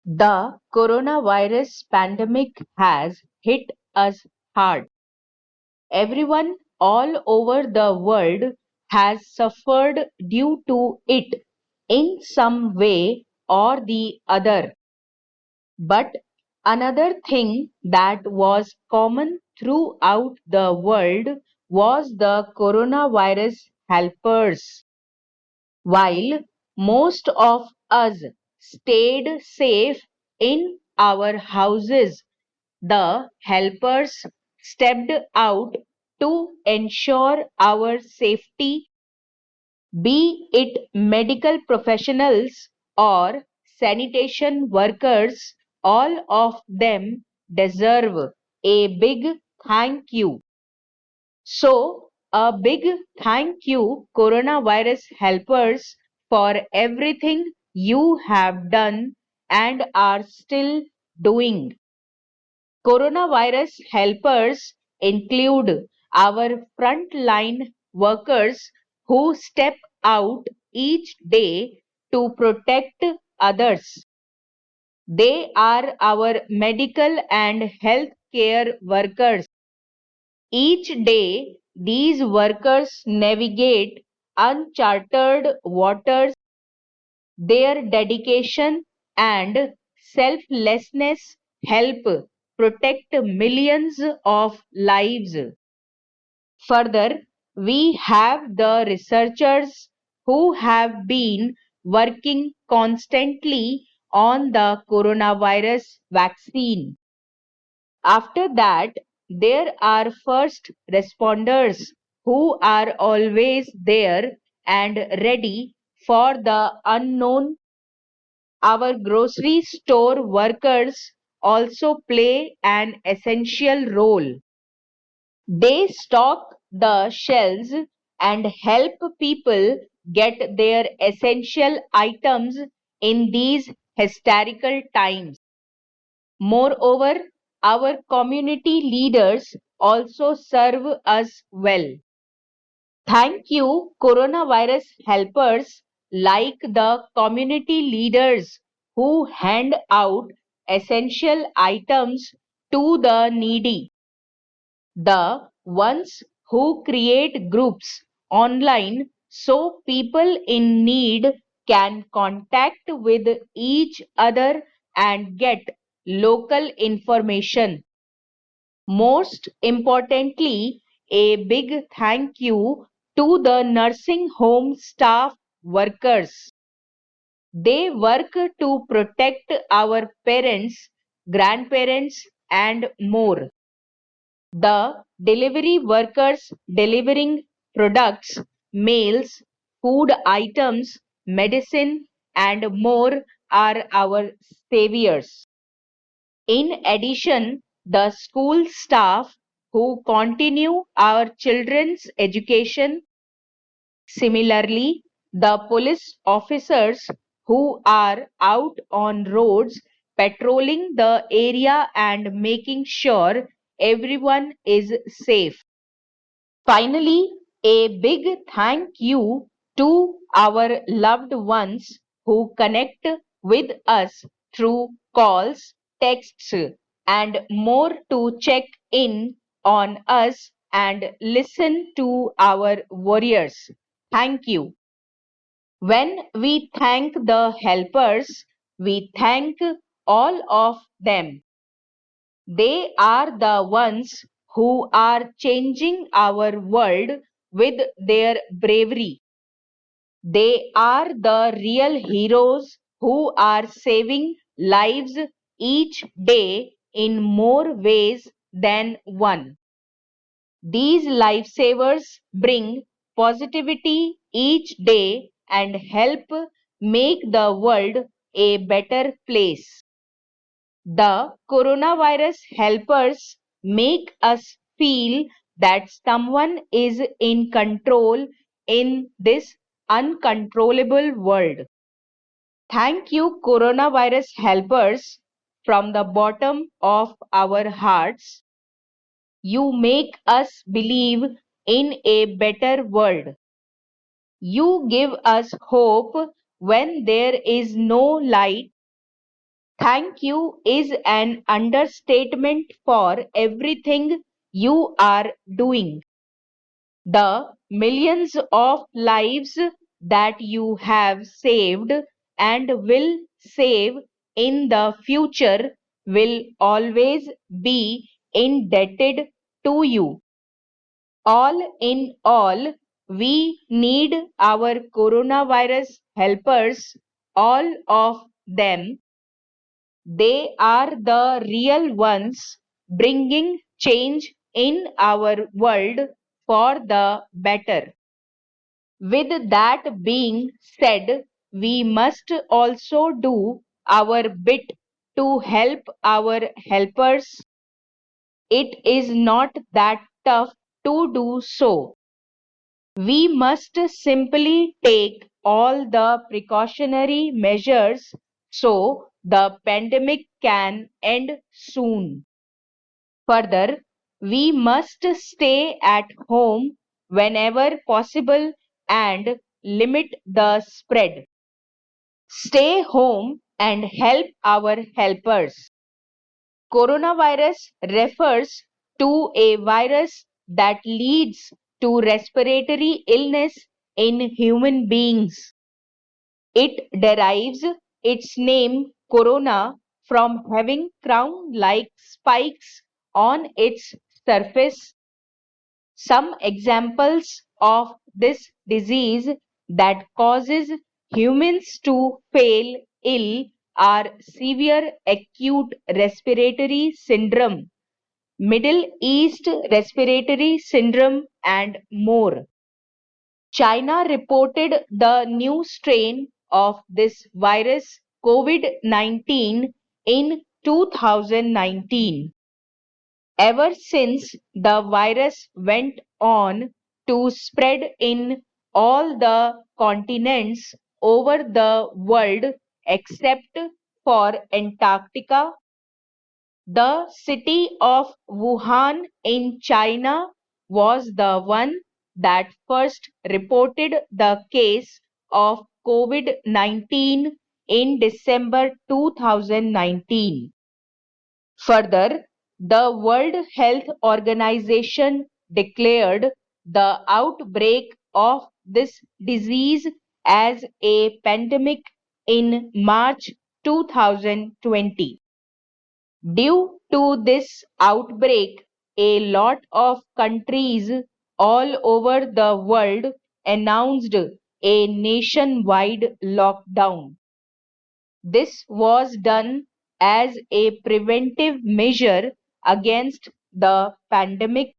The coronavirus pandemic has hit us hard. Everyone all over the world has suffered due to it in some way or the other. But another thing that was common throughout the world was the coronavirus helpers. While most of us stayed safe in our houses, the helpers stepped out to ensure our safety, be it medical professionals or sanitation workers, all of them deserve a big thank you. So, a big thank you, coronavirus helpers, for everything you have done and are still doing. Coronavirus helpers include our frontline workers who step out each day to protect others. They are our medical and healthcare workers. Each day, these workers navigate unchartered waters. Their dedication and selflessness help protect millions of lives. Further, we have the researchers who have been working constantly on the coronavirus vaccine. After that, there are first responders who are always there and ready for the unknown. Our grocery store workers also play an essential role. They stock the shelves and help people get their essential items in these hysterical times. Moreover, our community leaders also serve us well. Thank you, coronavirus helpers like the community leaders who hand out essential items to the needy, the ones who create groups online so people in need can contact with each other and get local information. Most importantly, a big thank you to the nursing home staff workers. They work to protect our parents, grandparents, and more. The delivery workers delivering products, mails, food items, medicine, and more are our saviors. In addition, the school staff who continue our children's education. Similarly, the police officers who are out on roads patrolling the area and making sure everyone is safe. Finally, a big thank you to our loved ones who connect with us through calls, texts, and more to check in on us and listen to our warriors. Thank you. When we thank the helpers, we thank all of them. They are the ones who are changing our world with their bravery. They are the real heroes who are saving lives each day in more ways than one. These lifesavers bring positivity each day and help make the world a better place. The coronavirus helpers make us feel that someone is in control in this uncontrollable world. Thank you, coronavirus helpers, from the bottom of our hearts. You make us believe in a better world. You give us hope when there is no light. Thank you is an understatement for everything you are doing. The millions of lives that you have saved and will save in the future will always be indebted to you. All in all, we need our coronavirus helpers, all of them. They are the real ones bringing change in our world for the better. With that being said, we must also do our bit to help our helpers. It is not that tough to do so. We must simply take all the precautionary measures so the pandemic can end soon. Further, we must stay at home whenever possible and limit the spread. Stay home and help our helpers. Coronavirus refers to a virus that leads to respiratory illness in human beings. It derives its name corona from having crown-like spikes on its surface. Some examples of this disease that causes humans to fail ill are severe acute respiratory syndrome, Middle East respiratory syndrome, and more. China reported the new strain of this virus COVID-19 in 2019. Ever since, the virus went on to spread in all the continents over the world except for Antarctica. The city of Wuhan in China was the one that first reported the case of COVID-19 in December 2019. Further, the World Health Organization declared the outbreak of this disease as a pandemic in March 2020. Due to this outbreak, a lot of countries all over the world announced a nationwide lockdown. This was done as a preventive measure against the pandemic.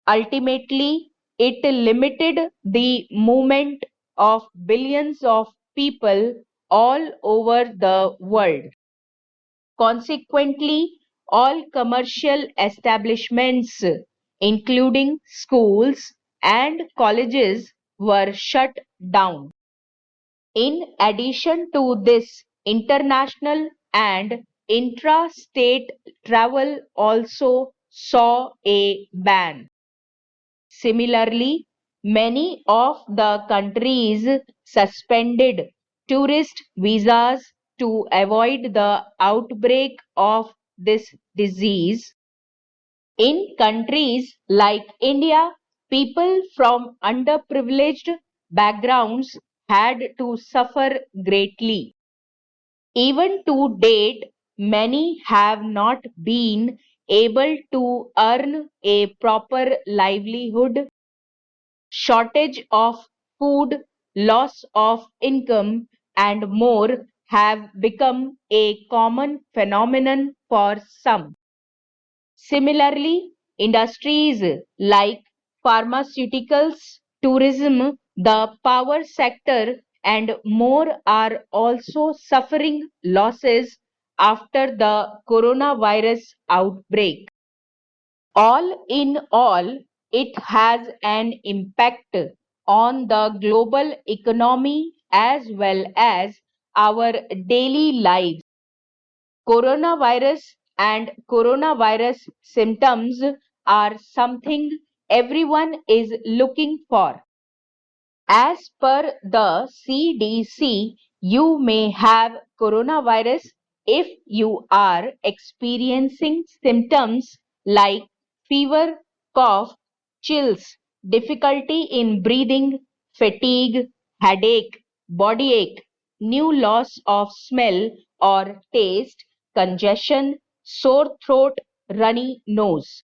Ultimately, it limited the movement of billions of people all over the world. Consequently, all commercial establishments, including schools and colleges, were shut down. In addition to this, international and intra-state travel also saw a ban. Similarly, many of the countries suspended tourist visas to avoid the outbreak of this disease. In countries like India, people from underprivileged backgrounds had to suffer greatly. Even to date, many have not been able to earn a proper livelihood. Shortage of food, loss of income, and more have become a common phenomenon for some. Similarly, industries like pharmaceuticals, tourism, the power sector, and more are also suffering losses after the coronavirus outbreak. All in all, it has an impact on the global economy as well as our daily lives. Coronavirus and coronavirus symptoms are something everyone is looking for. As per the CDC, you may have coronavirus If you are experiencing symptoms like fever, cough, chills, difficulty in breathing, fatigue, headache, body ache, new loss of smell or taste, congestion, sore throat, runny nose.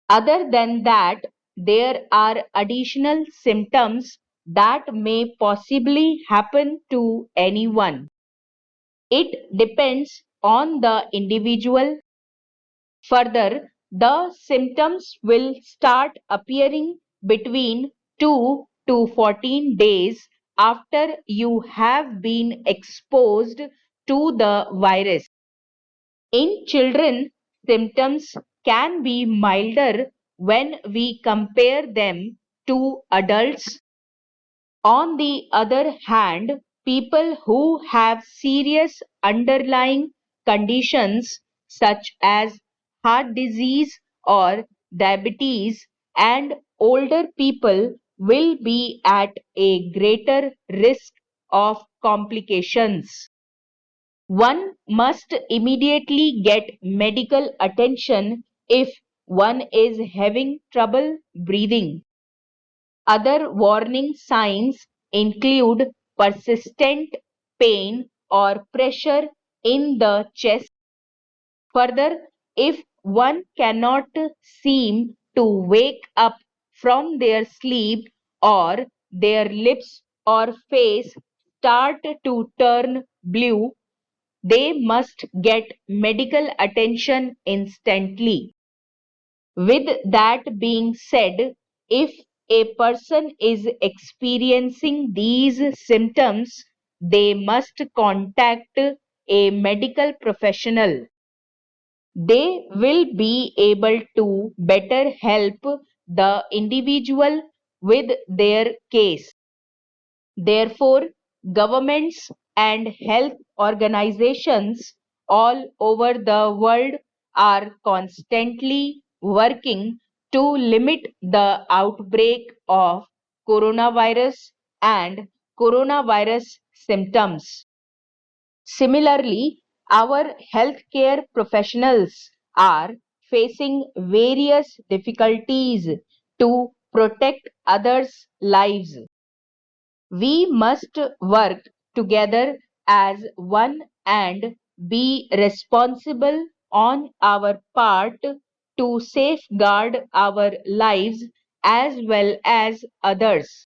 Other than that, there are additional symptoms that may possibly happen to anyone. It depends on the individual. Further, the symptoms will start appearing between 2 to 14 days after you have been exposed to the virus. In children, symptoms can be milder when we compare them to adults. On the other hand, people who have serious underlying conditions such as heart disease or diabetes and older people will be at a greater risk of complications. One must immediately get medical attention if one is having trouble breathing. Other warning signs include persistent pain or pressure in the chest. Further, if one cannot seem to wake up from their sleep or their lips or face start to turn blue, they must get medical attention instantly. With that being said, if a person is experiencing these symptoms, they must contact a medical professional. They will be able to better help the individual with their case. Therefore, governments and health organizations all over the world are constantly working to limit the outbreak of coronavirus and coronavirus symptoms. Similarly, our healthcare professionals are facing various difficulties to protect others' lives. We must work together as one and be responsible on our part to safeguard our lives as well as others.